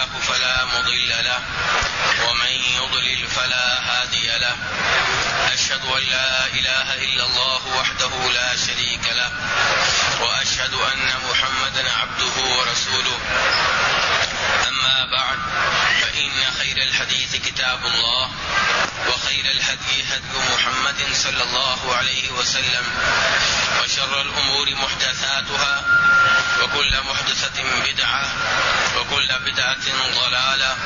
الله فلا مضل له ومن يضلل فلا هادي له أشهد أن لا إله إلا الله وحده لا شريك له وأشهد أن محمدا عبده ورسوله أما بعد فإن خير الحديث كتاب الله وخير الهدي هدي محمد صلى الله عليه وسلم وشر الأمور محدثاتها وكل محدثة بدعة وكل بدعة ضلالة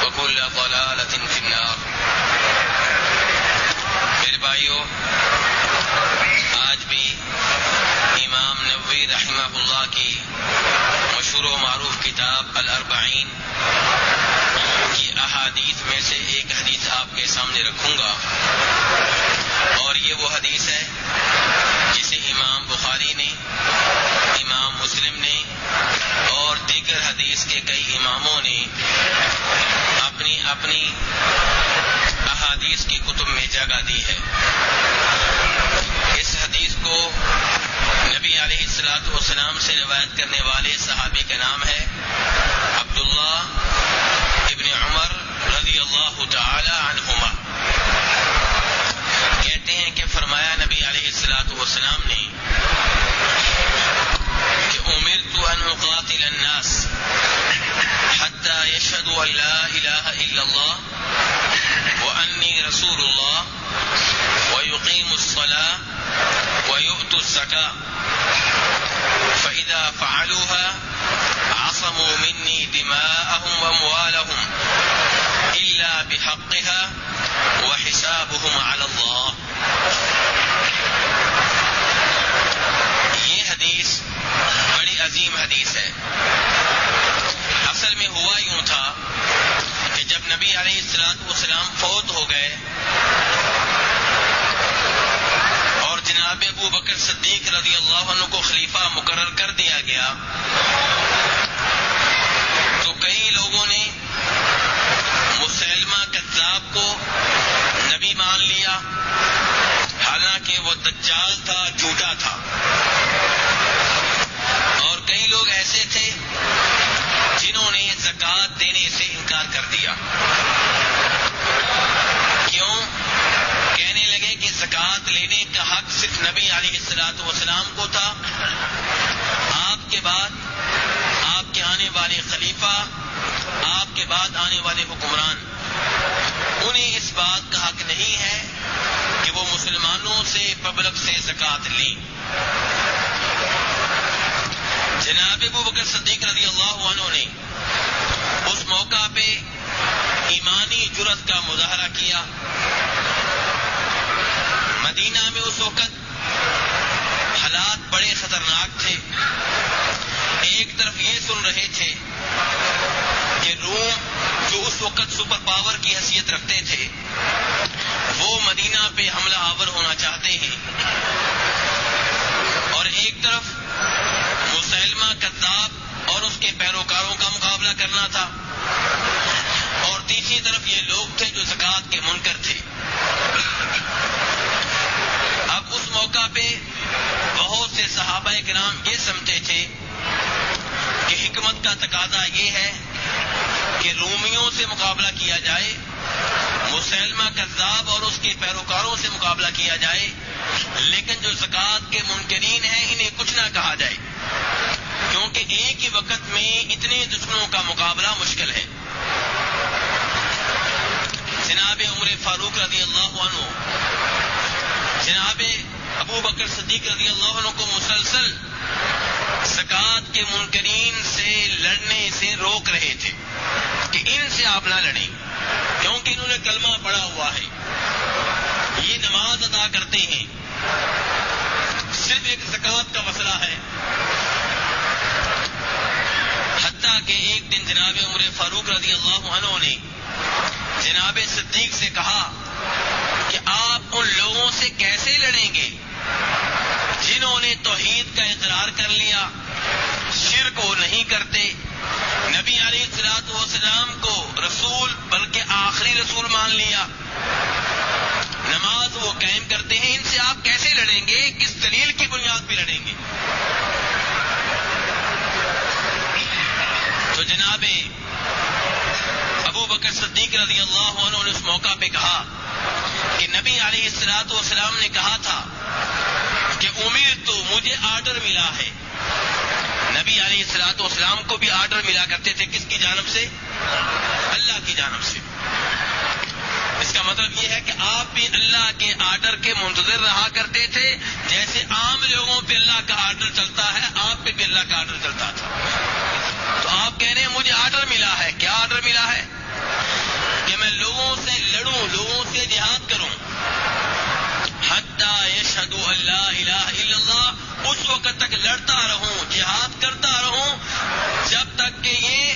وكل ضلالة في النار. میرے بھائیو، آج بھی امام نووی رحمہ اللہ کی مشہور و معروف کتاب الاربعین کی احادیث میں سے ایک حدیث آپ کے سامنے رکھوں گا، اور یہ وہ حدیث ہے جسے امام بخاری نے، امام مسلم نے اور دیگر حدیث کے کئی اماموں نے اپنی اپنی احادیث کی کتب میں جگہ دی ہے. اس حدیث کو نبی علیہ الصلوۃ والسلام سے روایت کرنے والے صحابی کا نام ہے عبداللہ ابن عمر رضی اللہ تعالی عنہما. کہتے ہیں کہ فرمایا نبی علیہ الصلوۃ والسلام نے کہ امرت ان اقاتل الناس حتى يشهدوا ان لا اله الا الله واني رسول الله ويقيموا الصلاة ويؤتوا الزكاة فإذا فعلوها عصموا مني دماءهم وأموالهم إلا بحقها وحسابهم على الله. یہ حدیث بڑی عظیم حدیث ہے. اصل میں ہوا یوں تھا کہ جب نبی علیہ الصلوۃ والسلام فوت ہو گئے اور جناب ابو بکر صدیق رضی اللہ عنہ کو خلیفہ مقرر کر دیا گیا، تو کئی لوگوں نے مسلمہ کذاب کو نبی مان لیا، حالانکہ وہ دجال تھا، جھوٹا تھا. اور کئی لوگ ایسے تھے جنہوں نے زکوٰۃ دینے سے انکار کر دیا. کیوں؟ کہنے لگے کہ زکوٰۃ لینے کا حق صرف نبی علیہ الصلوۃ والسلام کو تھا، آپ کے بعد آپ کے آنے والے خلیفہ، آپ کے بعد آنے والے حکمران، انہیں اس بات کا حق نہیں ہے کہ وہ مسلمانوں سے پبلک سے زکوٰۃ لیں. جناب ابو بکر صدیق رضی اللہ عنہ نے اس موقع پہ ایمانی جرأت کا مظاہرہ کیا. مدینہ میں اس وقت حالات بڑے خطرناک تھے. ایک طرف یہ سن رہے تھے کہ روم جو اس وقت سپر پاور کی حیثیت رکھتے تھے وہ مدینہ پہ حملہ آور ہونا چاہتے ہیں، اور ایک طرف مسلمہ کذاب اور اس کے پیروکاروں کا مقابلہ کرنا تھا، اور تیسری طرف یہ لوگ تھے جو زکوٰۃ کے منکر تھے. اب اس موقع پہ بہت سے صحابہ کرام یہ سمجھتے تھے کہ حکمت کا تقاضا یہ ہے کہ رومیوں سے مقابلہ کیا جائے، مسلمہ کذاب اور اس کے پیروکاروں سے مقابلہ کیا جائے، لیکن جو زکوٰۃ کے منکرین ہیں انہیں کچھ نہ کہا جائے، کیونکہ ایک ہی وقت میں اتنے دشمنوں کا مقابلہ مشکل ہے. جناب عمر فاروق رضی اللہ عنہ جناب ابو بکر صدیق رضی اللہ عنہ کو مسلسل زکوٰۃ کے منکرین سے لڑنے سے روک رہے تھے کہ ان سے آپ نہ لڑیں، کیونکہ انہوں نے کلمہ پڑھا ہوا ہے، یہ نماز ادا کرتے ہیں، صرف ایک زکوٰۃ کا مسئلہ ہے. حتیٰ کہ ایک دن جناب عمر فاروق رضی اللہ عنہ نے جناب صدیق سے کہا کہ آپ ان لوگوں سے کیسے لڑیں گے جنہوں نے توحید کا اقرار کر لیا، شرک وہ نہیں کرتے، نبی علیہ الصلوۃ والسلام کو رسول بلکہ آخری رسول مان لیا، نماز وہ قائم کرتے ہیں، ان سے آپ کیسے لڑیں گے؟ کس دلیل کی بنیاد پہ لڑیں گے؟ تو جناب بکر صدیق رضی اللہ عنہ نے اس موقع پہ کہا کہ نبی علیہ الصلوۃ والسلام نے کہا تھا کہ امرت، مجھے آرڈر ملا ہے. نبی علیہ الصلوۃ والسلام کو بھی آرڈر ملا کرتے تھے، کس کی جانب سے؟ اللہ کی جانب سے. اس کا مطلب یہ ہے کہ آپ بھی اللہ کے آرڈر کے منتظر رہا کرتے تھے. جیسے عام لوگوں پہ اللہ کا آرڈر چلتا ہے، آپ پہ بھی اللہ کا آرڈر چلتا تھا. تو آپ کہہ رہے ہیں مجھے آرڈر ملا ہے. کیا آرڈر ملا ہے؟ کہ میں لوگوں سے لڑوں، لوگوں سے جہاد کروں. حتی یشہدوا ان لا الہ الا اللہ، اس وقت تک لڑتا رہوں، جہاد کرتا رہوں جب تک کہ یہ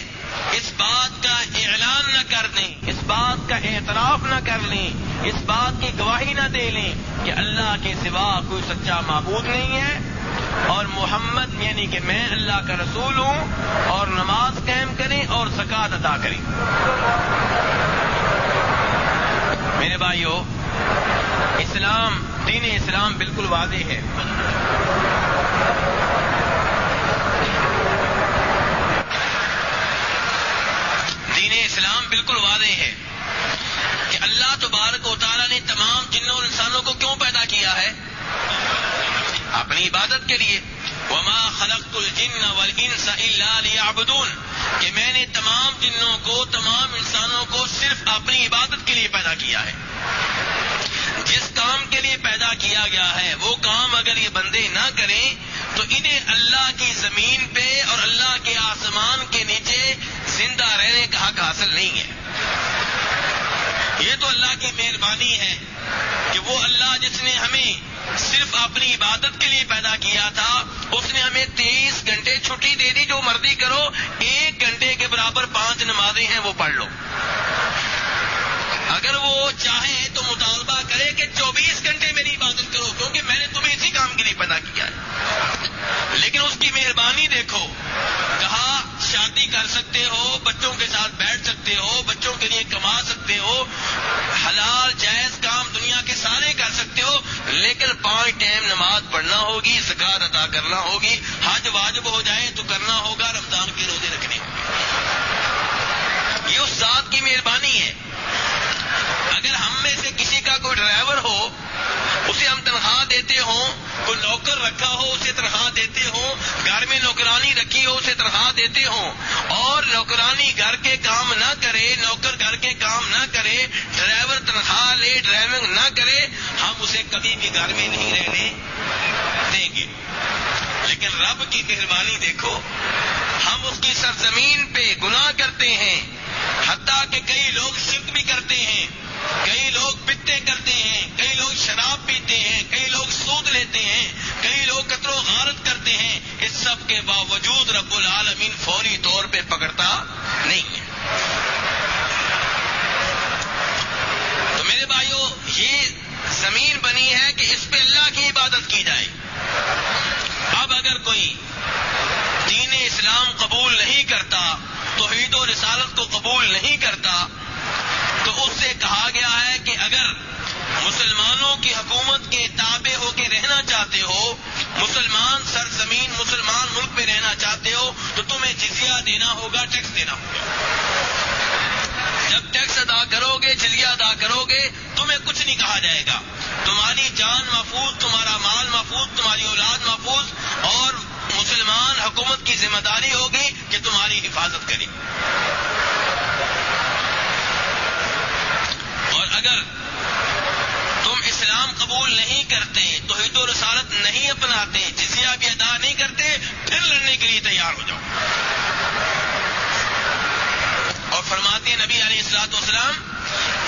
اس بات کا اعلان نہ کر دیں، اس بات کا اعتراف نہ کر لیں، اس بات کی گواہی نہ دے لیں کہ اللہ کے سوا کوئی سچا معبود نہیں ہے اور محمد یعنی کہ میں اللہ کا رسول ہوں، اور نماز قائم کریں اور زکوٰۃ ادا کریں. میرے بھائیو، اسلام، دین اسلام بالکل واضح ہے. دین اسلام بالکل واضح ہے کہ اللہ تبارک و تعالیٰ نے تمام جنوں اور انسانوں کو کیوں پیدا کیا ہے؟ اپنی عبادت کے لیے. وما خلقت الجن والانس الا لیعبدون، کہ میں نے تمام جنوں کو، تمام انسانوں کو صرف اپنی عبادت کے لیے پیدا کیا ہے. جس کام کے لیے پیدا کیا گیا ہے وہ کام اگر یہ بندے نہ کریں تو انہیں اللہ کی زمین پہ اور اللہ کے آسمان کے نیچے زندہ رہنے کا حق حاصل نہیں ہے. یہ تو اللہ کی مہربانی ہے کہ وہ اللہ جس نے ہمیں صرف اپنی عبادت کے لیے پیدا کیا تھا، اس نے ہمیں 23 گھنٹے چھٹی دے دی. جو مرضی کرو، 1 گھنٹے کے برابر 5 نمازیں ہیں وہ پڑھ لو. اگر وہ چاہے تو مطالبہ کرے کہ 24 گھنٹے میری عبادت کرو، کیونکہ میں نے تمہیں اسی کام کے لیے پیدا کیا ہے. لیکن اس کی مہربانی دیکھو، کہا شادی کر سکتے ہو، بچوں کے ساتھ بیٹھ سکتے ہو، بچوں کے لیے کما سکتے ہو، حلال جائز کام دنیا کے سارے کر سکتے ہو، لیکن 5 ٹائم نماز پڑھنا ہوگی، زکوٰۃ ادا کرنا ہوگی، حج واجب ہو جائے تو کرنا ہوگا، رمضان کے روزے رکھنے ہوں گے. یہ اس ذات کی مہربانی ہے. اگر ہم میں سے کسی کا کوئی ڈرائیور ہو، اسے ہم تنخواہ دیتے ہوں، کوئی نوکر رکھا ہو اسے تنخواہ دیتے ہوں، گھر میں نوکرانی رکھی ہو اسے تنخواہ دیتے ہوں، اور نوکرانی گھر کے کام نہ کرے، نوکر گھر کے کام نہ کرے، ڈرائیور تنخواہ لے، ڈرائیونگ نہ کرے، ہم اسے کبھی بھی گھر میں نہیں رہنے دیں گے. لیکن رب کی مہربانی دیکھو، ہم اس کی سرزمین پہ گناہ کرتے ہیں، حتیٰ کہ کئی لوگ شرک بھی کرتے ہیں، کئی لوگ بدعتیں کرتے ہیں، کئی لوگ شراب پیتے ہیں، کئی لوگ سود لیتے ہیں، کئی لوگ قتل و غارت کرتے ہیں. اس سب کے باوجود رب العالمین فوری طور پہ پکڑتا نہیں ہے. تو میرے بھائیو، یہ زمین بنی ہے کہ اس پہ اللہ کی عبادت کی جائے. اب اگر کوئی دین اسلام قبول نہیں کرتا، توحید و رسالت کو قبول نہیں کرتا، تو اس سے کہا گیا ہے کہ اگر مسلمانوں کی حکومت کے تابع ہو کے رہنا چاہتے ہو، مسلمان سرزمین، مسلمان ملک میں رہنا چاہتے ہو، تو تمہیں جزیہ دینا ہوگا، ٹیکس دینا ہوگا. جب ٹیکس ادا کرو گے، جزیہ ادا کرو گے، تمہیں کچھ نہیں کہا جائے گا. تمہاری جان محفوظ، تمہارا مال محفوظ، تمہاری اولاد محفوظ، اور مسلمان حکومت کی ذمہ داری ہوگی کہ تمہاری حفاظت کرے. اور اگر تم اسلام قبول نہیں کرتے، توحید و رسالت نہیں اپناتے، جزیہ بھی ادا نہیں کرتے، پھر لڑنے کے لیے تیار ہو جاؤ. اور فرماتے ہیں نبی علیہ الصلوۃ والسلام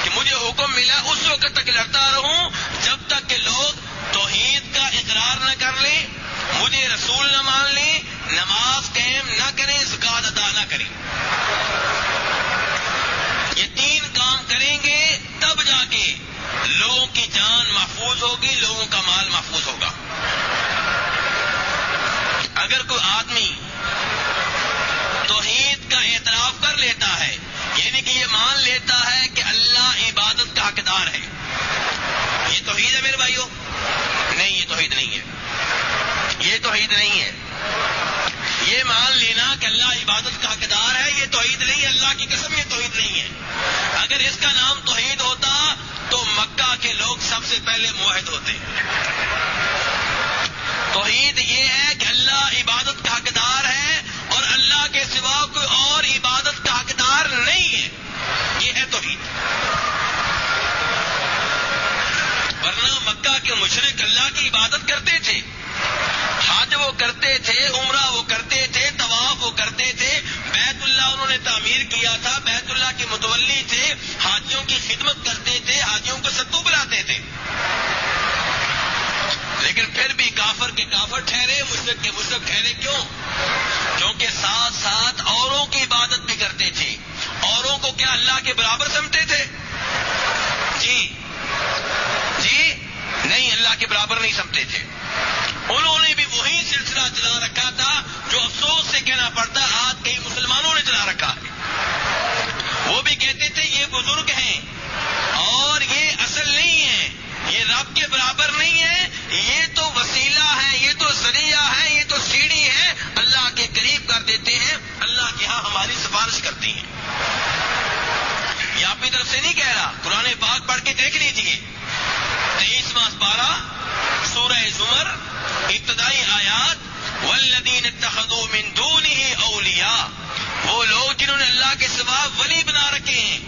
کہ مجھے حکم ملا اس وقت تک لڑتا رہوں جب تک کہ لوگ توحید کا اقرار نہ کر لیں، مجھے رسول نہ مان لیں، نماز قائم نہ کریں، زکوٰۃ ادا نہ کریں. یہ 3 کام کریں گے تب جا کے لوگوں کی جان محفوظ ہوگی، لوگوں کا مال محفوظ ہوگا. اگر کوئی آدمی توحید کا اعتراف کر لیتا ہے، یعنی کہ یہ مان لیتا ہے کہ اللہ عبادت کا حقدار ہے، یہ توحید ہے میرے بھائیوں؟ نہیں، یہ توحید نہیں ہے. یہ توحید نہیں ہے. یہ مان لینا کہ اللہ عبادت کا حقدار ہے، یہ توحید نہیں ہے. اللہ کی قسم یہ توحید نہیں ہے. پہلے موحد ہوتے ہیں. توحید یہ ہے کہ اللہ عبادت کا حقدار ہے اور اللہ کے سوا کوئی اور عبادت کا حقدار نہیں ہے. یہ ہے توحید. ورنہ مکہ کے مشرک اللہ کی عبادت کرتے تھے، حج وہ کرتے تھے، عمرہ وہ کرتے تھے، طواف وہ کرتے تھے، بیت اللہ انہوں نے تعمیر کیا تھا، بیت اللہ کے متولی تھے، حاجیوں کی خدمت کرتے تھے، حاجیوں کو ستو بلاتے تھے. لیکن پھر بھی کافر کے کافر ٹھہرے، مشرک کے مشرک ٹھہرے. کیوں؟ کیونکہ ساتھ ساتھ اوروں کی عبادت بھی کرتے تھے. اوروں کو کیا اللہ کے برابر سمجھتے تھے؟ جی نہیں، اللہ کے برابر نہیں سمجھتے تھے. انہوں نے بھی وہی سلسلہ چلا رکھا تھا جو افسوس سے کہنا پڑتا آج کئی مسلمانوں نے چلا رکھا ہے. وہ بھی کہتے تھے یہ بزرگ ہیں اور یہ اصل نہیں ہے، یہ رب کے برابر نہیں ہے، یہ تو وسیلہ ہے، یہ تو ذریعہ ہے، یہ تو سیڑھی ہے، اللہ کے قریب کر دیتے ہیں، اللہ کے ہاں ہماری سفارش کرتی ہیں. یہ اپنی طرف سے نہیں کہہ رہا، قرآن پاک پڑھ کے دیکھ لیجیے. 23واں پارہ سورہ زمر ابتدائی آیات. والذین اتخذوا من دونہ اولیاء، وہ لوگ جنہوں نے اللہ کے سوا ولی بنا رکھے ہیں.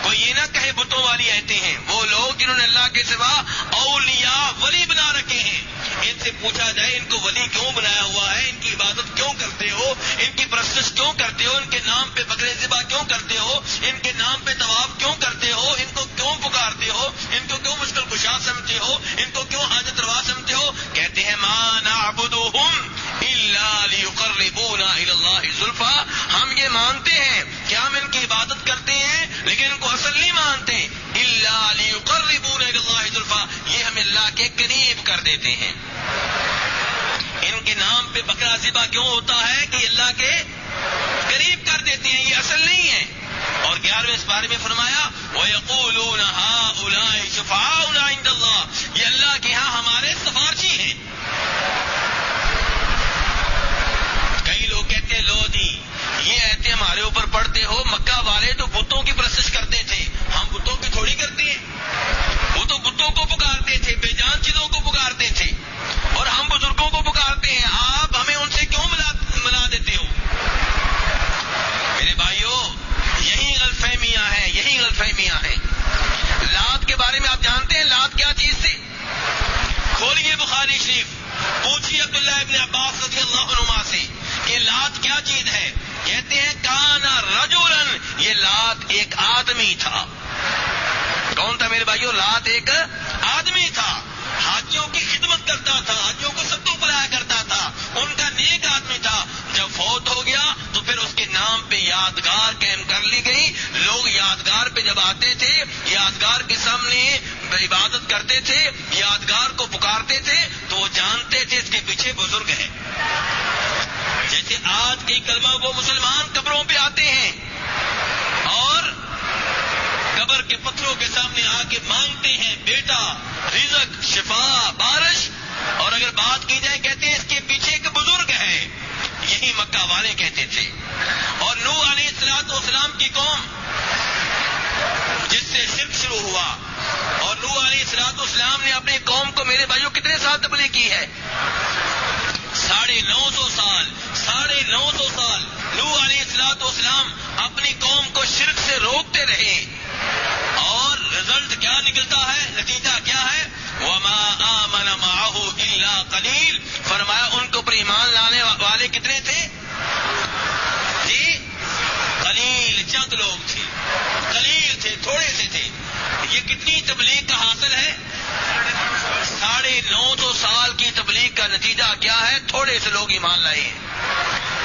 کوئی یہ نہ کہے بتوں والی آیتیں ہیں. وہ لوگ جنہوں نے اللہ کے سوا اولیاء ولی بنا رکھے ہیں. ان سے پوچھا جائے ان کو ولی کیوں بنایا ہوا ہے، ان کی عبادت کیوں کرتے ہو، ان کی پرستش کیوں کرتے ہو، ان کے نام پہ بکرے ذبح کیوں کرتے ہو، ان کے نام پہ طواف کیوں کرتے ہو، ان کو کیوں پکارتے ہو، ان کو کیوں مشکل کشا سمجھتے ہو، ان کو کیوں حاجت روا سمجھتے ہو؟ کہتے ہیں ما نعبدهم الا لیقربونا الی اللہ زلفی. ہم یہ مانتے ہیں کہ ہم ان کی عبادت کرتے ہیں لیکن ان کو اصل نہیں مانتے. الا لیقربونا الی اللہ زلفی، یہ ہمیں اللہ کے قریب کر دیتے ہیں. ان کے نام پہ بکرا ذبح کیوں ہوتا ہے کہ اللہ کے قریب کر دیتے ہیں، یہ اصل نہیں ہے. اور 11ویں پارے میں فرمایا وَيَقُولُونَ هَؤُلَاءِ شُفَعَاؤُنَا عِندَ اللَّهِ، یہ اللہ کے ہاں ہمارے سفارشی ہیں. کئی لوگ کہتے ہیں لو جی یہ ایتے ہمارے اوپر پڑھتے ہو، مکہ والے تو بتوں کی پرستش کرتے تھے، ہم بتوں کی تھوڑی کرتے ہیں. وہ تو بتوں کو پکارتے تھے، بے جان چیزوں کو پکارتے تھے، اور ہم بزرگوں کو پکارتے ہیں. آپ ہمیں ان سے کیوں ملا دیتے ہو؟ میرے بھائیوں، یہی غلط فہمیاں ہیں، یہی غلط فہمیاں ہیں. لات کے بارے میں آپ جانتے ہیں لات کیا چیز تھی؟ کھولیے بخاری شریف، پوچھیے عبداللہ ابن عباس رضی اللہ عنہما سے کہ لات کیا چیز ہے. کہتے ہیں کانا رجولن، یہ لات ایک آدمی تھا. کون تھا میرے بھائیوں؟ لات ایک آدمی تھا. حاجیوں کی خدمت کرتا تھا، حاجیوں کو ستو پلایا کرتا تھا، ان کا نیک آدمی تھا. جب فوت ہو گیا تو پھر اس کے نام پہ یادگار قائم کر لی گئی. لوگ یادگار پہ جب آتے تھے، یادگار کے سامنے عبادت کرتے تھے، یادگار کو پکارتے تھے تو وہ جانتے تھے اس کے پیچھے بزرگ ہے. جیسے آج کئی کلمہ وہ مسلمان قبروں پہ آتے ہیں اور قبر کے پتھروں کے سامنے آ کے مانگتے ہیں بیٹا، رزق، شفا، بارش، اور اگر بات کی جائے کہتے ہیں اس کے پیچھے ایک بزرگ ہے. یہی مکہ والے کہتے تھے. اور نوح علیہ السلام کی قوم جس سے شرک شروع ہوا، اور نوح علیہ السلام نے اپنی قوم کو میرے بھائیوں کتنے سال تبلیغ کی ہے؟ 950 سال. 950 سال نوح علیہ السلام اپنی قوم کو شرک سے روکتے رہے. اور رزلٹ کیا نکلتا ہے؟ نتیجہ کیا ہے؟ وَمَا آمَنَ مَعَهُ إِلَّا قَلِيلٌ. فرمایا ان کو پر ایمان لانے والے کتنے تھے؟ جی قلیل، چند لوگ تھے، قلیل تھے، تھوڑے سے تھے. یہ کتنی تبلیغ کا حاصل ہے؟ 950 سال کی تبلیغ کا نتیجہ کیا ہے؟ تھوڑے سے لوگ ایمان لائے ہیں.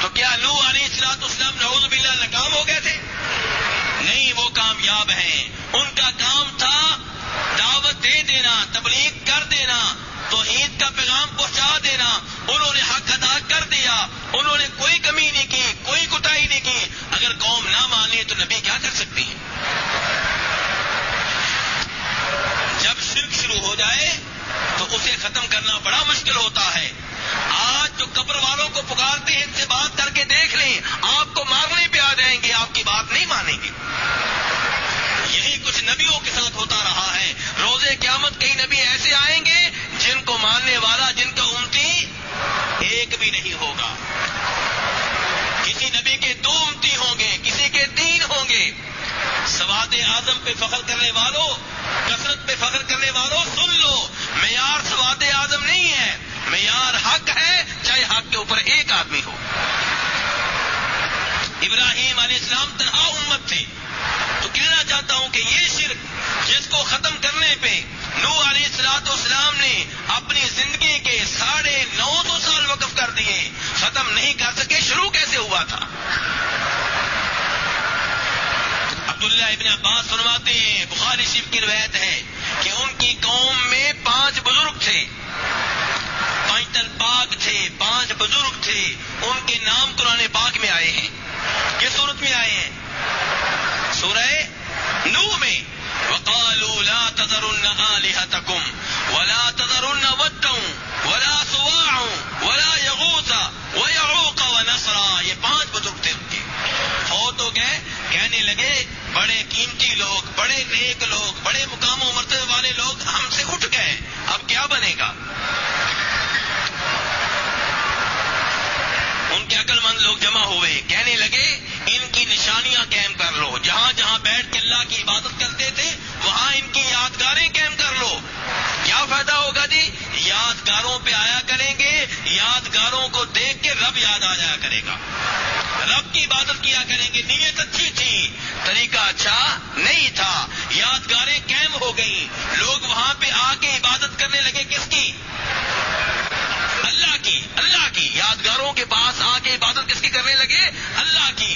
تو کیا نوح علیہ السلام نعوذ باللہ ناکام ہو گئے تھے؟ نہیں، وہ کامیاب ہیں. ان کا کام تھا دعوت دے دینا، تبلیغ کر دینا، توحید کا پیغام پہنچا دینا. انہوں نے حق ادا کر دیا، انہوں نے کوئی کمی نہیں کی، کوئی کوتاہی نہیں کی. اگر قوم نہ مانے تو نبی کیا کر سکتی ہے؟ جب شرک شروع ہو جائے تو اسے ختم کرنا بڑا مشکل ہوتا ہے. آج جو قبر والوں کو پکارتے ہیں ان سے بات کر کے دیکھ لیں، آپ کو مارنے پہ آ جائیں گے، آپ کی بات نہیں مانیں گے. یہی کچھ نبیوں کے ساتھ ہوتا رہا ہے. روزے قیامت کئی نبی ایسے سواد اعظم پہ فخر کرنے والوں، کثرت پہ فخر کرنے والوں، سن لو، معیار سواد اعظم نہیں ہے، معیار حق ہے، چاہے حق کے اوپر ایک آدمی ہو۔ ابراہیم علیہ السلام تنہا امت تھے، تو کہنا چاہتا ہوں کہ یہ شرک جس کو ختم کرنے پہ نوح علیہ السلام نے اپنی زندگی کے 950 سال وقف کر دیے، ختم نہیں کر سکے، شروع کیسے ہوا تھا؟ عبداللہ ابن عباس فرماتے ہیں، بخاری شریف کی روایت ہے کہ ان کی قوم میں 5 بزرگ تھے، پینتل پاک تھے، 5 بزرگ تھے، ان کے نام قرآن پاک میں آئے ہیں۔ کس صورت میں آئے ہیں؟ سورہ نوح میں، وقالوا لا تذرن آلهتكم ولا تذرن ودا ولا سواع ولا يغوث ويعوق ونسرا، یہ 5 بزرگ تھے ان کے، فوت ہو گئے، کہنے لگے بڑے قیمتی لوگ، بڑے نیک لوگ، بڑے مقام و مرتبے والے لوگ ہم سے اٹھ گئے، اب کیا بنے گا؟ ان کے عقل مند لوگ جمع ہوئے، کہنے لگے ان کی نشانیاں قائم کر لو، جہاں جہاں بیٹھ کے اللہ کی عبادت کرتے تھے وہاں ان کی یادگاریں قائم کر لو۔ کیا فائدہ ہوگا جی؟ یادگاروں پہ آیا کریں گے، یادگاروں کو دیکھ کے رب یاد آ جایا کرے گا، رب کی عبادت کیا کریں گے۔ نیت اچھی تھی، طریقہ اچھا نہیں تھا، یادگاریں قائم ہو گئیں، لوگ وہاں پہ آ کے عبادت کرنے لگے، کس کی؟ اللہ کی، اللہ کی، یادگاروں کے پاس آ کے عبادت کس کی کرنے لگے؟ اللہ کی۔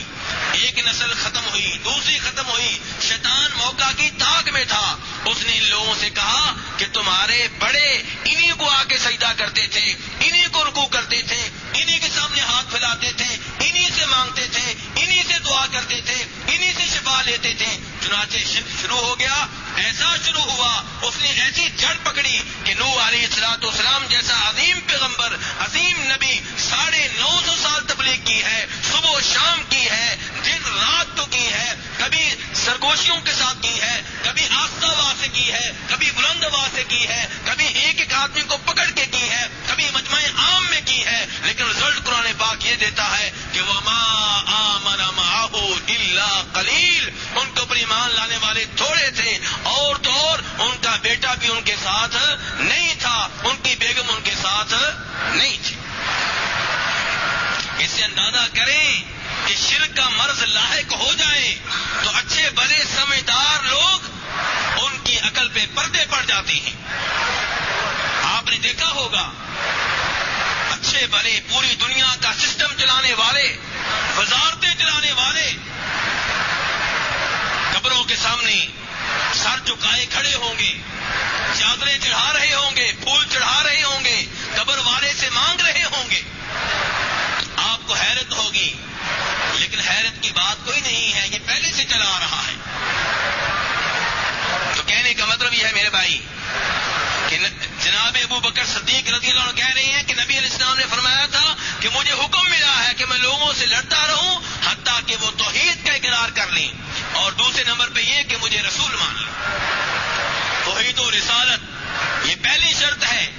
ایک نسل ختم ہوئی، دوسری ختم ہوئی، شیطان موقع کی تاک میں تھا، اس نے ان لوگوں سے کہا کہ تمہارے بڑے انہی کو آ کے سجدہ کرتے تھے، انہی کو رکوع کرتے تھے، انہی کے سامنے ہاتھ پھیلاتے تھے، انہی سے مانگتے تھے، انہی سے دعا کرتے تھے، انہی سے شفا لیتے تھے۔ چنانچہ شرک شروع ہو گیا، ایسا شروع ہوا، اس نے ایسی جڑ پکڑی کہ نوح علیہ السلام جیسا عظیم پیغمبر، عظیم نبی، 950 سال تبلیغ کی ہے، صبح و شام کی ہے، دن رات تو کی ہے، کبھی سرگوشیوں کے ساتھ کی ہے، کبھی آستہ آواز سے کی ہے، کبھی بلند آواز سے کی ہے، کبھی ایک آدمی کو پکڑ کے کی ہے، کبھی مجمع عام میں کی ہے، لیکن رزلٹ قرآن پاک یہ دیتا ہے کہ وما آمن معه الا قلیل، ان کے اوپر ایمان لانے والے تھوڑے تھے، اور تو اور ان کا بیٹا بھی ان کے ساتھ نہیں تھا، ان کی بیگم ان کے ساتھ نہیں تھی۔ اس سے اندازہ کریں کہ شرک کا مرض لاحق ہو جائے تو اچھے بڑے سمجھدار لوگ ان کی عقل پہ پردے پڑ جاتے ہیں۔ آپ نے دیکھا ہوگا اچھے بڑے پوری دنیا کا سسٹم چلانے والے، وزارتیں چلانے والے قبروں کے سامنے سر جھکائے کھڑے ہوں گے، چادریں چڑھا رہے ہوں گے، پھول چڑھا رہے ہوں گے، قبر والے سے مانگ رہے ہوں گے۔ آپ کو حیرت ہوگی، لیکن حیرت کی بات کوئی نہیں ہے، یہ پہلے سے چلا آ رہا ہے۔ تو کہنے کا مطلب یہ ہے میرے بھائی کہ جناب ابو بکر صدیق رضی اللہ عنہ کہہ رہے ہیں کہ نبی علیہ السلام نے فرمایا تھا کہ مجھے حکم ملا ہے کہ میں لوگوں سے لڑتا رہوں حتیٰ کہ وہ توحید کا اقرار کر لیں، اور دوسرے نمبر پہ یہ کہ مجھے رسول مان لیں۔ توحید و رسالت یہ پہلی شرط ہے۔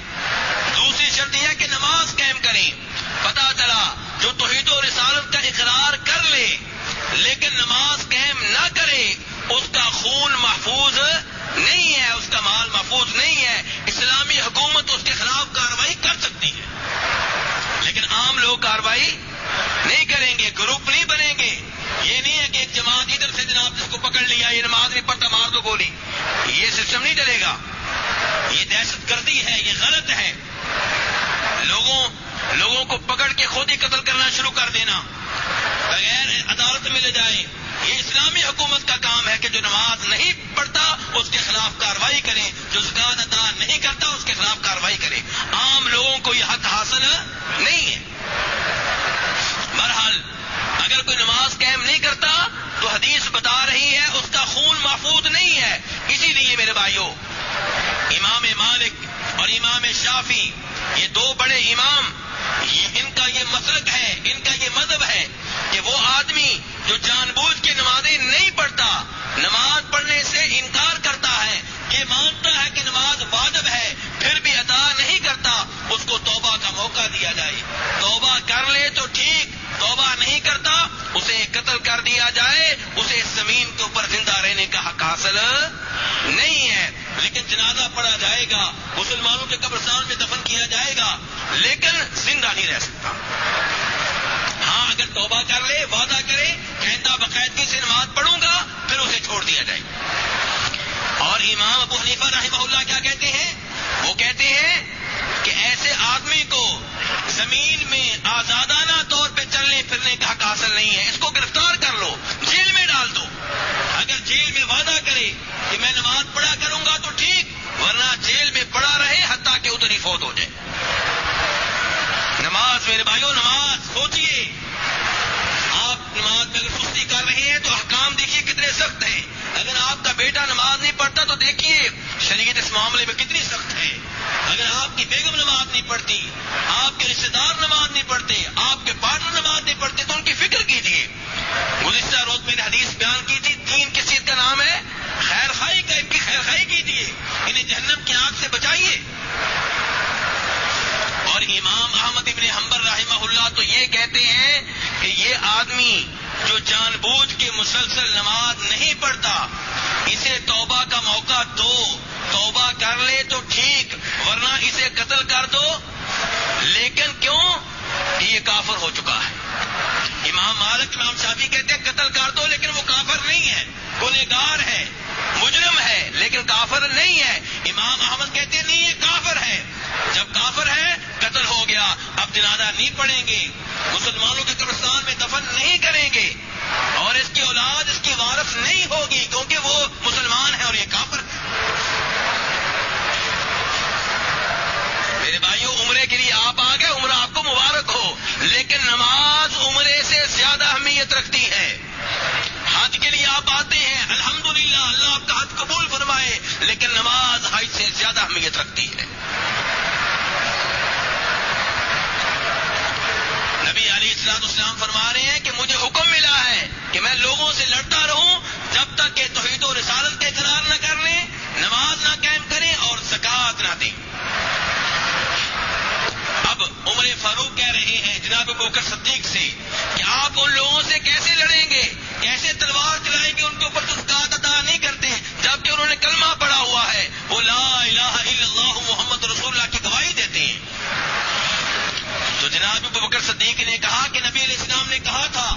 دوسری شرط یہ ہے کہ نماز قائم کریں۔ پتہ چلا جو توحید و رسالت کا اقرار کر لے لیکن نماز قائم نہ کرے، اس کا خون محفوظ نہیں ہے، اس کا مال محفوظ نہیں ہے، اسلامی حکومت اس کے خلاف کارروائی کر سکتی ہے، لیکن عام لوگ کارروائی نہیں کریں گے، گروپ نہیں بنیں گے۔ یہ نہیں ہے کہ ایک جماعت ادھر سے جناب جس کو پکڑ لیا، یہ نماز نہیں پڑھتا مار دو گولی، یہ سسٹم نہیں چلے گا، یہ دہشت گردی ہے، یہ غلط ہے۔ لوگوں کو پکڑ کے خود ہی قتل کرنا شروع کر دینا، بغیر عدالت میں لے جائیں، یہ اسلامی حکومت کا کام ہے کہ جو نماز نہیں پڑھتا اس کے خلاف کارروائی کریں، جو زکوٰۃ ادا نہیں کرتا اس کے خلاف کارروائی کریں۔ عام لوگوں کو یہ حق حاصل نہیں ہے۔ بہرحال اگر کوئی نماز قائم نہیں کرتا تو حدیث بتا رہی ہے اس کا خون محفوظ نہیں ہے۔ اسی لیے میرے بھائیوں، امام مالک اور امام شافعی یہ دو بڑے امام، ان کا یہ مسلک ہے، ان کا یہ مذہب ہے کہ وہ آدمی جو جان بوجھ کے نمازیں نہیں پڑھتا، نماز پڑھنے سے انکار کرتا ہے، یہ مانتا ہے کہ نماز واجب ہے پھر بھی ادا نہیں کرتا، اس کو توبہ کا موقع دیا جائے۔ توبہ کر لے تو ٹھیک، توبہ نہیں کرتا اسے قتل کر دیا جائے، اسے زمین کے اوپر زندہ رہنے کا جنازہ پڑھا جائے گا، مسلمانوں کے قبرستان میں دفن کیا جائے گا، لیکن زندہ نہیں رہ سکتا۔ ہاں اگر توبہ کر لے، وعدہ کرے کہتا باقاعدگی سے نماز پڑھوں گا، پھر اسے چھوڑ دیا جائے گا۔ اور امام ابو حنیفہ رحمہ اللہ کیا کہتے ہیں؟ وہ کہتے ہیں کہ ایسے آدمی کو زمین میں آزادانہ طور پہ چلنے پھرنے کا حق حاصل نہیں ہے، اس کو گرفتار کر لو، جیل میں ڈال دو۔ اگر جیل میں وعدہ کرے کہ میں نماز پڑھا کروں گا تو ٹھیک، ورنہ جیل میں پڑا رہے حتیٰ کہ ادھر ہی فوت ہو جائے۔ نماز میرے بھائیوں، نماز سوچئے، آپ نماز میں اگر سستی کر رہے ہیں تو احکام دیکھیے کتنے سخت ہیں۔ اگر آپ کا بیٹا نماز نہیں پڑھتا تو دیکھیے شریعت اس معاملے میں کتنی سخت ہے۔ اگر آپ کی بیگم نماز نہیں پڑھتی، آپ کے رشتے دار نماز نہیں پڑھتے، آپ کے پارٹنر نماز نہیں پڑھتے تو ان کی فکر کیجیے۔ گزشتہ روز میں نے حدیث بیان کی تھی، 3 کی چیز کا نام ہے خیر خائی کا، ان کی خیر خائی کیجیے، انہیں جہنم کی آگ سے بچائیے۔ اور امام احمد ابن حنبل رحمہ اللہ تو یہ کہتے ہیں کہ یہ آدمی جو جان بوجھ کے مسلسل نماز نہیں پڑھتا، اسے توبہ کا موقع دو، توبہ کر لے تو ٹھیک، ورنہ اسے قتل کر دو۔ لیکن کیوں؟ یہ کافر ہو چکا ہے۔ امام مالک، امام شافعی کہتے ہیں قتل کر دو، لیکن وہ کافر نہیں ہے، گنہگار ہے، مجرم ہے، لیکن کافر نہیں ہے۔ امام احمد کہتے ہیں نہیں، یہ کافر ہے۔ جب کافر ہے قتل ہو گیا، اب جنازہ نہیں پڑھیں گے، مسلمانوں کے قبرستان میں دفن نہیں کریں گے، اور اس کی اولاد اس کی وارث نہیں ہوگی کیونکہ وہ مسلمان ہے اور یہ کافر ہے۔ میرے بھائیوں، عمرے کے لیے آپ آ گئے، عمرہ آپ کو مبارک ہو، لیکن نماز عمرے سے زیادہ اہمیت رکھتی ہے۔ حج کے لیے آپ آتے ہیں، الحمدللہ اللہ آپ کا حج قبول فرمائے، لیکن نماز حج سے زیادہ اہمیت رکھتی ہے۔ نبی علیہ السلام فرما رہے ہیں کہ مجھے حکم ملا ہے کہ میں لوگوں سے لڑتا رہوں جب تک کہ توحید و رسالت کا اقرار نہ کر لیں، نماز نہ قائم کریں اور زکوٰۃ نہ دیں۔ اب عمر فاروق کہہ رہے ہیں جناب ابوبکر صدیق سے کہ آپ ان لوگوں سے کیسے لڑیں گے، کیسے تلوار چلائیں گے ان کے اوپر تو زکوٰۃ ادا نہیں کرتے، جبکہ انہوں نے کلمہ پڑھا ہوا ہے، وہ لا الہ الا اللہ محمد رسول اللہ کی گواہی دیتے ہیں۔ تو جناب ابوبکر صدیق نے کہا کہ نبی علیہ السلام نے کہا تھا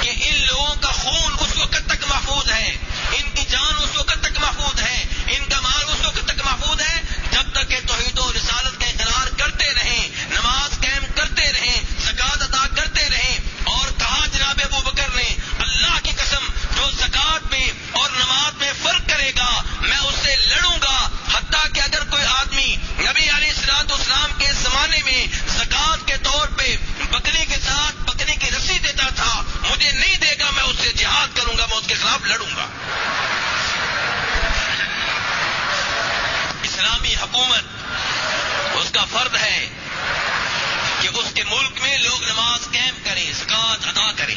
کہ ان لوگوں کا خون اس وقت تک محفوظ ہے، ان کی جان اس وقت تک محفوظ ہے، ان کا مال اس وقت تک محفوظ ہے جب تک کہ توحید و رسالت کا اقرار کرتے رہیں، نماز قائم کرتے رہیں، زکوٰۃ ادا کرتے رہیں۔ اور کہا جناب ابوبکر نے اللہ کی قسم جو زکوٰۃ میں اور نماز میں فرق کرے گا میں اس سے لڑوں گا، حتیٰ کہ اگر کوئی آدمی نبی علیہ السلام کے زمانے میں زکوٰۃ کے طور پہ بکری کے ساتھ بکری کی رسی دیتا تھا، مجھے نہیں دے گا، میں اس سے جہاد کروں گا، میں اس کے خلاف لڑوں گا۔ اسلامی حکومت اس کا فرض ہے کہ اس کے ملک میں لوگ نماز قائم کریں، زکوٰۃ ادا کریں،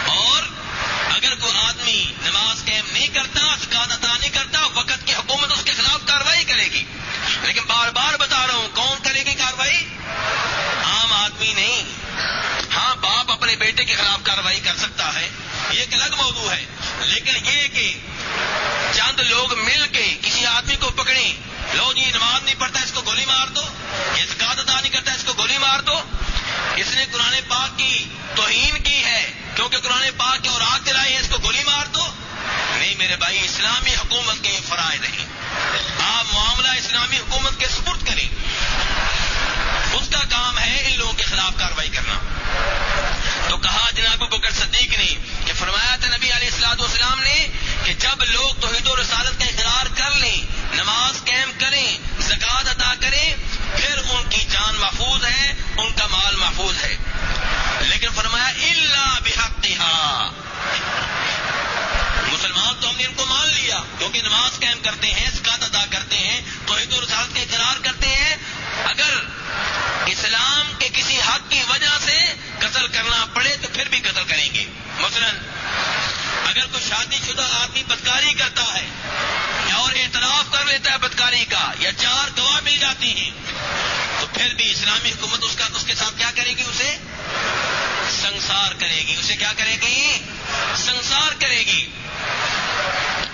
اور اگر کوئی آدمی نماز قائم نہیں کرتا، زکوٰۃ ادا نہیں کرتا، وقت کی حکومت اس کے خلاف کارروائی کرے گی۔ لیکن بار بار بتا رہا ہوں، کون کرے گی کارروائی؟ عام آدمی نہیں۔ ہاں، باپ اپنے بیٹے کے خلاف کارروائی کر سکتا ہے، یہ ایک الگ موضوع ہے، لیکن یہ کہ چند لوگ مل کے کسی آدمی کو پکڑیں، لو جی نماز نہیں پڑھتا اس کو گولی مار دو، یہ زکوٰۃ ادا نہیں کرتا اس کو گولی مار دو، اس نے قرآن پاک کی توہین کی ہے کیونکہ قرآن پاک کے اور آگ جلائی ہے اس کو گولی مار دو۔ نہیں میرے بھائی، اسلامی حکومت کے یہ فرائض ہیں، آپ معاملہ اسلامی حکومت کے سپرد کریں، اس کا کام ہے ان لوگوں کے خلاف کارروائی کرنا۔ تو کہا جناب ابوبکر صدیق نے کہ فرمایا تھا نبی علیہ السلام نے کہ جب لوگ توحید و رسالت کا اقرار کر لیں، نماز قائم کریں، زکوٰۃ ادا کریں، پھر ان کی جان محفوظ ہے، ان کا مال محفوظ ہے۔ لیکن فرمایا الا بحقھا، مسلمان تو ہم نے ان کو مان لیا کیونکہ نماز قائم کرتے ہیں، زکوٰۃ ادا کرتے ہیں، توحید و رسالت کا اقرار کرتے ہیں، اگر اسلام کے کسی حق کی وجہ سے قتل کرنا پڑے تو پھر بھی قتل کریں گے۔ مثلا اگر کوئی شادی شدہ آدمی بدکاری کرتا ہے اور اعتراف کر لیتا ہے بدکاری کا، یا 4 گواہ مل جاتی ہیں، تو پھر بھی اسلامی حکومت اس کے ساتھ کیا کرے گی؟ اسے سنسار کرے گی۔ اسے کیا کرے گی؟ سنسار کرے گی۔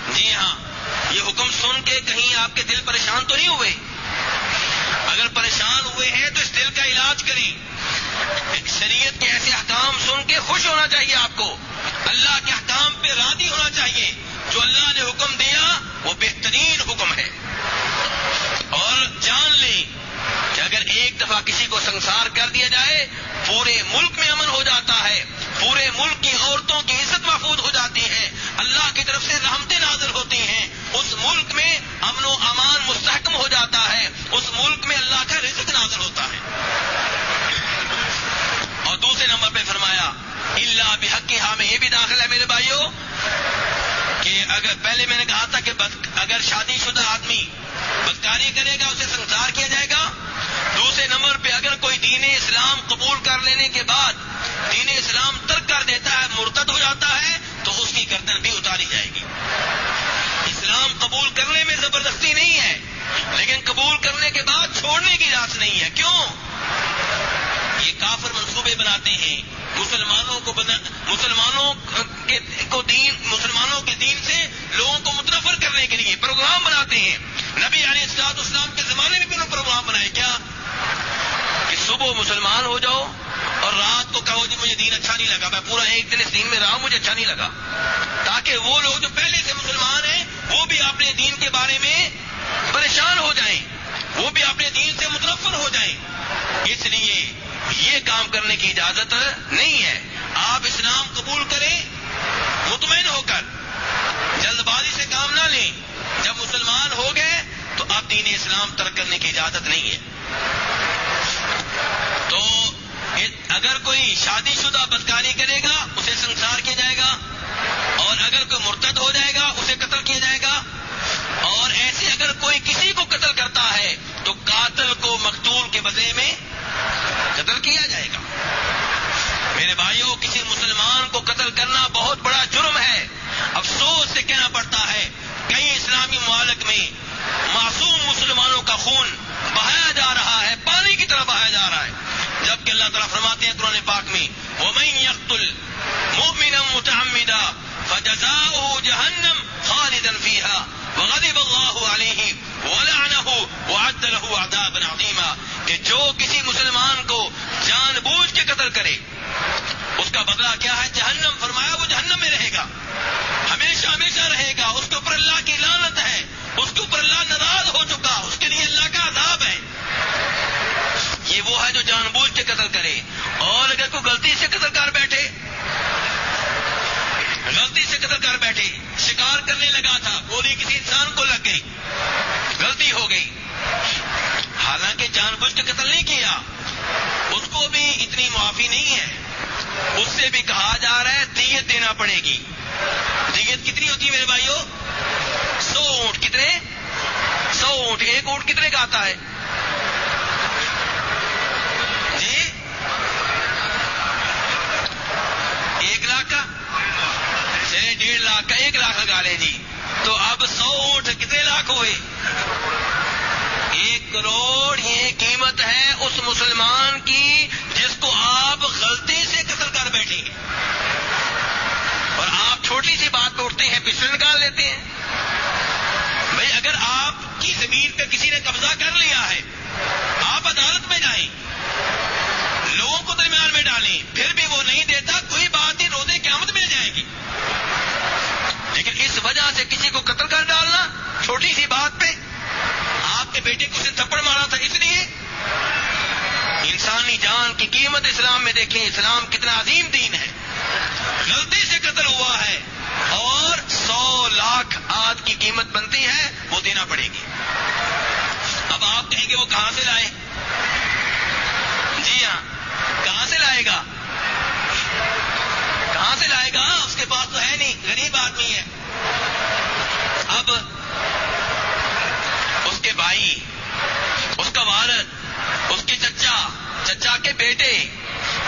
جی ہاں، یہ حکم سن کے کہیں آپ کے دل پریشان تو نہیں ہوئے؟ اگر پریشان ہوئے ہیں تو اس دل کا علاج کریں. شریعت کے ایسے احکام سن کے خوش ہونا چاہیے آپ کو. اللہ کے احکام پہ راضی ہونا چاہیے. جو اللہ نے حکم دیا وہ بہترین حکم ہے. اور جان لیں کہ اگر ایک دفعہ کسی کو سنسار کر دیا جائے پورے ملک میں امن ہو جاتا ہے. پورے ملک کی عورتوں کی عزت محفوظ ہو جاتی ہے. اللہ کی طرف سے رحمتیں نازل ہوتی ہیں. اس ملک میں امن و امان مستحکم ہو جاتا ہے. اس ملک میں اللہ کا رزق نازل ہوتا ہے. اور دوسرے نمبر پہ فرمایا اللہ بحقھا میں یہ بھی داخل ہے میرے بھائیوں کہ اگر پہلے میں نے کہا تھا کہ اگر شادی شدہ آدمی بدکاری کرے گا اسے سنسار کیا جائے گا. دوسرے نمبر پہ اگر کوئی دین اسلام قبول کر لینے کے بعد دین اسلام ترک کر دیتا ہے مرتد ہو جاتا ہے تو اس کی گردن بھی اتاری جائے گی. اسلام قبول کرنے میں زبردستی نہیں ہے لیکن قبول کرنے کے بعد چھوڑنے کی اجازت نہیں ہے. کیوں؟ یہ کافر منصوبے بناتے ہیں مسلمانوں کے دین سے لوگوں کو متنفر کرنے کے لیے پروگرام بناتے ہیں. نبی علیہ الصلوۃ والسلام کے زمانے میں بھی انہوں نے پروگرام بنائے. کیا کہ صبح مسلمان ہو جاؤ اور رات کو کہو جی مجھے دین اچھا نہیں لگا, میں پورا ایک دن اس دین میں رہا مجھے اچھا نہیں لگا, تاکہ وہ لوگ جو پہلے سے مسلمان ہیں وہ بھی اپنے دین کے بارے میں پریشان ہو جائیں, وہ بھی اپنے دین سے متنفر ہو جائیں. اس لیے یہ کام کرنے کی اجازت نہیں ہے. آپ اسلام قبول کریں مطمئن ہو کر, جلد بازی سے کام نہ لیں. جب مسلمان ہو گئے تو اب دین اسلام ترک کرنے کی اجازت نہیں ہے. تو اگر کوئی شادی شدہ بدکاری کرے گا اسے سنسار کیا جائے گا, اور اگر کوئی مرتد ہو جائے گا اسے قتل کیا جائے گا. اور ایسے اگر کوئی کسی کو قتل کرتا ہے تو قاتل کو مقتول کے بدلے میں قتل کیا جائے گا. میرے بھائیوں, کسی مسلمان کو قتل کرنا بہت بڑا جرم ہے. افسوس سے کہنا پڑتا ہے کئی اسلامی ممالک میں معصوم مسلمانوں کا خون بہایا جا رہا ہے, پانی کی طرح بہایا جا رہا ہے. جبکہ اللہ تعالیٰ فرماتے ہیں قرآن پاک میں وَمَن يَقْتُلْ مُؤْمِنًا مُتَعَمِّدًا فَجَزَاؤُهُ جَهَنَّمُ خَالِدًا فِيهَا وَغَضِبَ اللَّهُ عَلَيْهِ وَلَعَنَهُ وَأَعَدَّ لَهُ عَذَابًا عَظِيمًا. کہ جو کسی مسلمان کو جان بوجھ کے قتل کرے اس کا بدلہ کیا ہے؟ جہنم. فرمایا وہ جہنم میں رہے گا, ہمیشہ ہمیشہ رہے گا. اس کے اوپر اللہ کی لعنت ہے, اس کے اوپر اللہ ناراض ہو چکا, اس کے لیے اللہ کا عذاب ہے. یہ وہ ہے جو جان بوجھ کے قتل کرے. اور اگر کوئی غلطی سے قتل کر بیٹھے, شکار کرنے لگا تھا, گولی کسی انسان کو لگ گئی, غلطی ہو گئی, حالانکہ جان بوجھ کے قتل نہیں کیا, اس کو بھی اتنی معافی نہیں ہے. اس سے بھی کہا جا رہا ہے دیت دینا پڑے گی. دیت کتنی ہوتی ہے میرے بھائیوں؟ 100 اونٹ. کتنے؟ 100 اونٹ. ایک اونٹ کتنے کا آتا ہے جی؟ 1 لاکھ کا. چلے 1.5 لاکھ کا, 1 لاکھ لگا لیں جی. تو اب 100 اونٹ کتنے لاکھ ہوئے؟ 1 کروڑ. یہ قیمت ہے اس مسلمان کی جس کو آپ غلطی سے قتل کر بیٹھے ہیں. اور آپ چھوٹی سی بات پہ اٹھتے ہیں, پسٹل نکال لیتے ہیں. بھائی اگر آپ کی زمین پہ کسی نے قبضہ کر لیا ہے, آپ عدالت میں جائیں, لوگوں کو درمیان میں ڈالیں, پھر بھی وہ نہیں دیتا, کوئی بات نہیں, روزے قیامت مل جائے گی. لیکن اس وجہ سے کسی کو قتل کر ڈالنا چھوٹی سی بات پہ, آپ کے بیٹے کو اسے تھپڑ مارا تھا اس لیے. انسانی جان کی قیمت اسلام میں دیکھیں, اسلام کتنا عظیم دین ہے. غلطی سے قتل ہوا ہے اور 100 لاکھ آج کی قیمت بنتی ہے, وہ دینا پڑے گی. اب آپ کہیں گے وہ کہاں سے لائے؟ جی ہاں, کہاں سے لائے گا؟ کہاں سے لائے گا؟ اس کے پاس تو ہے نہیں, غریب آدمی ہے. اب اس کے بھائی, اس کا والد, اس کے چچا کے بیٹے,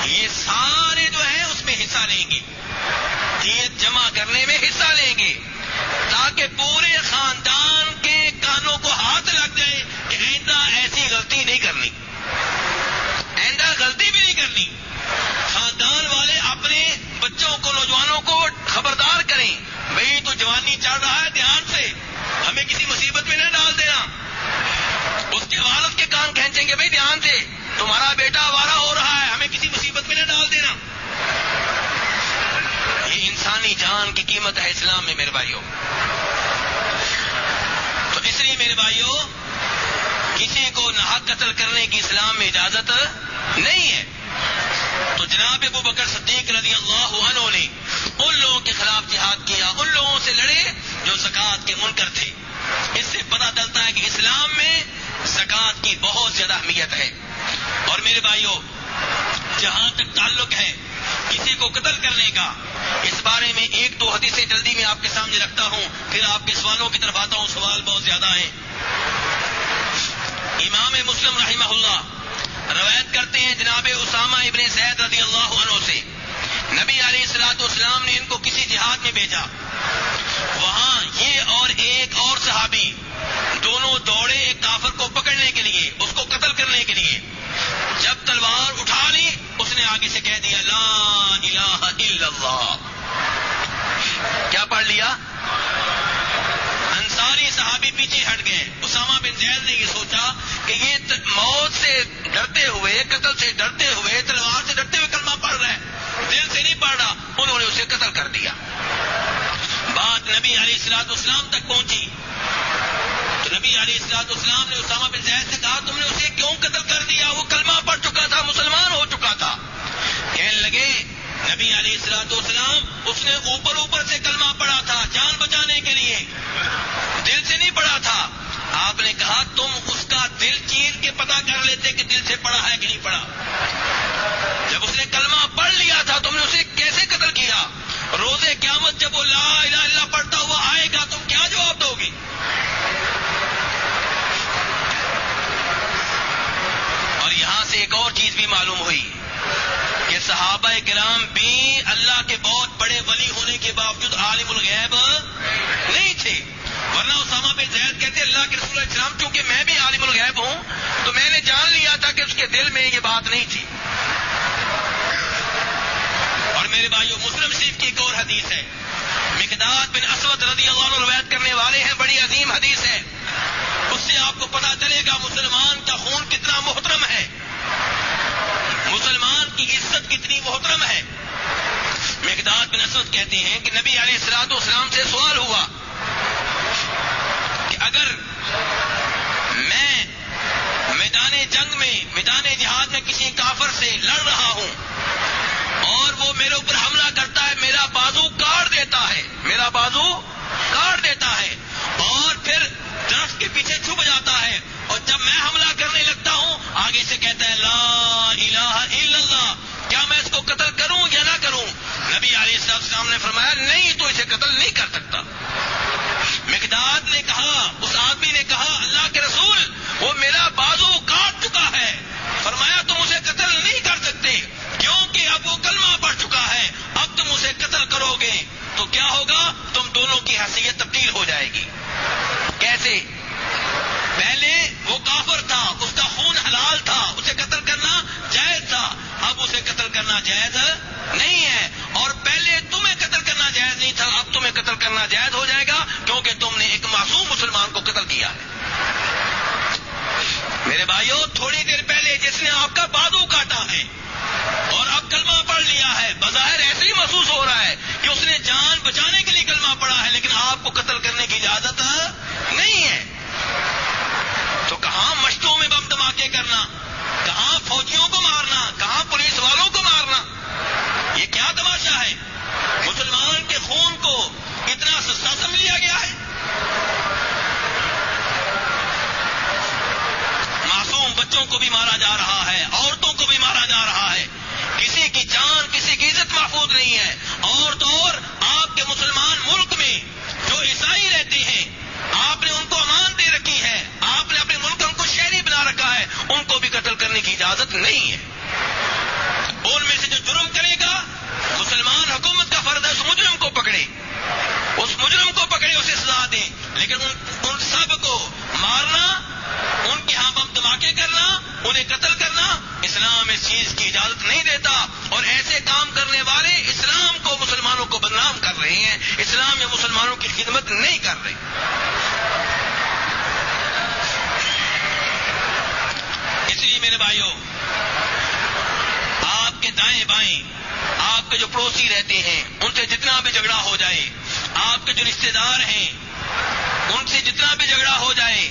یہ سارے جو ہیں اس میں حصہ لیں گے, دیت جمع کرنے میں حصہ لیں گے, تاکہ پورے خاندان کے کانوں کو ہاتھ لگ جائے کہ آئندہ ایسی غلطی نہیں کرنی, آئندہ غلطی بھی نہیں کرنی. خاندان والے اپنے بچوں کو, نوجوانوں کو خبردار کریں, بھئی تو جوانی چڑھ رہا ہے, دھیان سے, تمہارا بیٹا آوارہ ہو رہا ہے، ہمیں کسی مصیبت میں نہ ڈال دینا. یہ انسانی جان کی قیمت ہے اسلام میں میرے بھائیوں. تو اس لیے میرے بھائیوں کسی کو ناحق قتل کرنے کی اسلام میں اجازت نہیں ہے. تو جناب ابو بکر صدیق رضی اللہ عنہ نے ان لوگوں کے خلاف جہاد کیا، ان لوگوں سے لڑے جو زکوٰۃ کے منکر تھے. اس سے پتہ چلتا ہے کہ اسلام میں زکوٰۃ کی بہت زیادہ اہمیت ہے. اور میرے بھائیوں جہاں تک تعلق ہے کسی کو قتل کرنے کا، اس بارے میں ایک دو حدیثیں جلدی میں آپ کے سامنے رکھتا ہوں، پھر آپ کے سوالوں کی طرف آتا ہوں. سوال بہت زیادہ ہیں. امام مسلم رحمہ اللہ روایت کرتے ہیں جناب اسامہ ابن زید رضی اللہ عنہ سے، نبی علیہ الصلوۃ والسلام نے ان کو کسی جہاد میں بھیجا. وہاں یہ اور ایک اور صحابی دونوں دوڑے ایک کافر کو پکڑنے کے لیے، اس کو قتل کرنے کے لیے. جب تلوار اٹھا لی اس نے آگے سے کہہ دیا لا الہ الا اللہ. کیا پڑھ لیا؟ انصاری صحابی پیچھے ہٹ گئے. اسامہ بن زید نے یہ سوچا کہ یہ موت سے ڈرتے ہوئے، قتل سے ڈرتے ہوئے، تلوار سے ڈرتے ہوئے کلمہ پڑھ رہا ہے، دل سے نہیں پڑھ رہا. انہوں نے اسے قتل کر دیا. بات نبی علیہ الصلوۃ والسلام تک پہنچی تو نبی علیہ الصلوۃ والسلام نے اسامہ بن زید سے کہا تم نے اسے کیوں قتل کر دیا؟ وہ کلمہ پڑھ چکا تھا، مسلمان ہو چکا تھا. کہنے لگے نبی علیہ الصلوۃ والسلام اس نے اوپر سے کلمہ پڑھا تھا جان بچانے کے لیے، دل سے نہیں پڑھا تھا. آپ نے کہا تم اس کا دل چیر کے پتہ کر لیتے کہ دل سے پڑھا ہے کہ نہیں پڑھا. جب اس نے کلمہ پڑھ لیا تھا تم نے اسے کیسے قتل کیا؟ روزے قیامت جب وہ لا الہ الا اللہ پڑھتا ہوا آئے گا تم کیا جواب دو گے؟ اور یہاں سے ایک اور چیز بھی معلوم ہوئی کہ صحابہ کرام بھی اللہ کے بہت بڑے ولی ہونے کے باوجود عالم الغیب نہیں تھے. ورنہ اسامہ بن زید کہتے اللہ کے رسول علیہ السلام چونکہ میں بھی عالم الغیب ہوں تو میں نے جان لیا تھا کہ اس کے دل میں یہ بات نہیں تھی. اور میرے بھائیو مسلم شریف کی ایک اور حدیث ہے، مقداد بن اسود رضی اللہ عنہ روایت کرنے والے ہیں، بڑی عظیم حدیث ہے. اس سے آپ کو پتا چلے گا مسلمان کا خون کتنا محترم ہے، مسلمان کی عزت کتنی محترم ہے. مقداد بن اسود کہتے ہیں کہ نبی علیہ الصلوۃ والسلام سے سوال ہوا کہ اگر میں میدان جنگ میں، میدان جہاد میں کسی کافر سے لڑ رہا ہوں اور وہ میرے اوپر حملہ کرتا ہے، میرا بازو کاٹ دیتا ہے، میرا بازو کاٹ دیتا ہے اور پھر درخت کے پیچھے چھپ جاتا ہے، اور جب میں حملہ کرنے لگتا ہوں آگے سے کہتا ہے لا الہ الا اللہ، کیا میں اس کو قتل کروں یا نہ کروں؟ نبی علیہ السلام نے فرمایا نہیں تو اسے قتل نہیں کر سکتا. مقداد نے کہا، اس آدمی نے کہا اللہ کے رسول وہ میرا بازو کاٹ چکا ہے. فرمایا تم اسے قتل نہیں کر سکتے کیونکہ اب وہ کلمہ پڑھ چکا ہے، اب تم اسے قتل کرو گے تو کیا ہوگا؟ تم دونوں کی حیثیت تبدیل ہو جائے گی. کیسے؟ پہلے وہ کافر تھا، اس کا خون حلال تھا، اسے قتل کرنا جائز تھا، اب اسے قتل کرنا جائز نہیں ہے. اور پہلے تمہیں قتل کرنا جائز نہیں تھا، اب تمہیں قتل کرنا جائز ہو جائے گا کیونکہ تم نے ایک معصوم مسلمان کو قتل کیا ہے. میرے بھائیوں تھوڑی دیر پہلے جس نے آپ کا بازو کاٹا ہے اور اب کلمہ پڑھ لیا ہے، بظاہر ایسے ہی محسوس ہو رہا ہے کہ اس نے جان بچانے کے لیے کلمہ پڑھا ہے، لیکن آپ کو قتل کرنے کی اجازت نہیں ہے. تو کہاں مشتوں میں بم دھماکے کرنا، کہاں فوجیوں کو مارنا، کہاں پولیس والوں کو مارنا، یہ کیا تماشا ہے؟ مسلمان کے خون کو اتنا سستا سمجھ لیا گیا ہے. معصوم بچوں کو بھی مارا جا رہا ہے، عورتوں کو بھی مارا جا رہا ہے، کسی کی جان کسی کی عزت محفوظ نہیں ہے. اور تو اور آپ کے مسلمان ملک میں جو عیسائی رہتے ہیں آپ نے ان کو امان دے رکھی ہے، آپ نے اپنے ملک ان کو شہری بنا رکھا ہے، ان کو بھی قتل کرنے کی اجازت نہیں ہے. ان میں سے جو جرم کرے گا مسلمان حکومت کا فرض ہے اس مجرم کو پکڑے، اس مجرم کو پکڑے، اسے سزا دیں. لیکن ان سب کو مارنا، ان کے ہاں بم دھماکے کرنا، انہیں قتل کرنا، اسلام اس چیز کی اجازت نہیں دیتا. اور ایسے کام کرنے والے اسلام کو، مسلمانوں کو بدنام کر رہے ہیں، اسلام یا مسلمانوں کی خدمت نہیں کر رہے. اس لیے نہیں میرے بھائیوں. آپ کے دائیں بائیں آپ کے جو پڑوسی رہتے ہیں ان سے جتنا بھی جھگڑا ہو جائے، آپ کے جو رشتے دار ہیں ان سے جتنا بھی جھگڑا ہو جائے،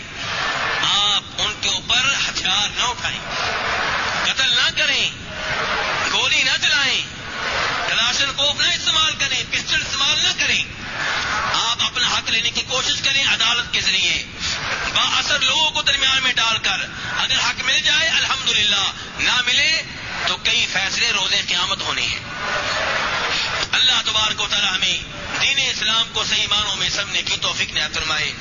آپ ان کے اوپر ہتھیار نہ اٹھائیں، قتل نہ کریں، گولی نہ چلائیں، کلاشن کوف نہ استعمال کریں، پسٹل استعمال نہ کریں. آپ اپنا حق لینے کی کوشش کریں عدالت کے ذریعے، با اثر لوگوں کو درمیان میں ڈال کر. اگر حق مل جائے الحمدللہ، نہ ملے تو کئی فیصلے روز قیامت ہونے ہیں. اللہ تبارک و تعالی ہمیں دین اسلام کو صحیح معنوں میں سمجھنے کی توفیق نصیب فرمائے.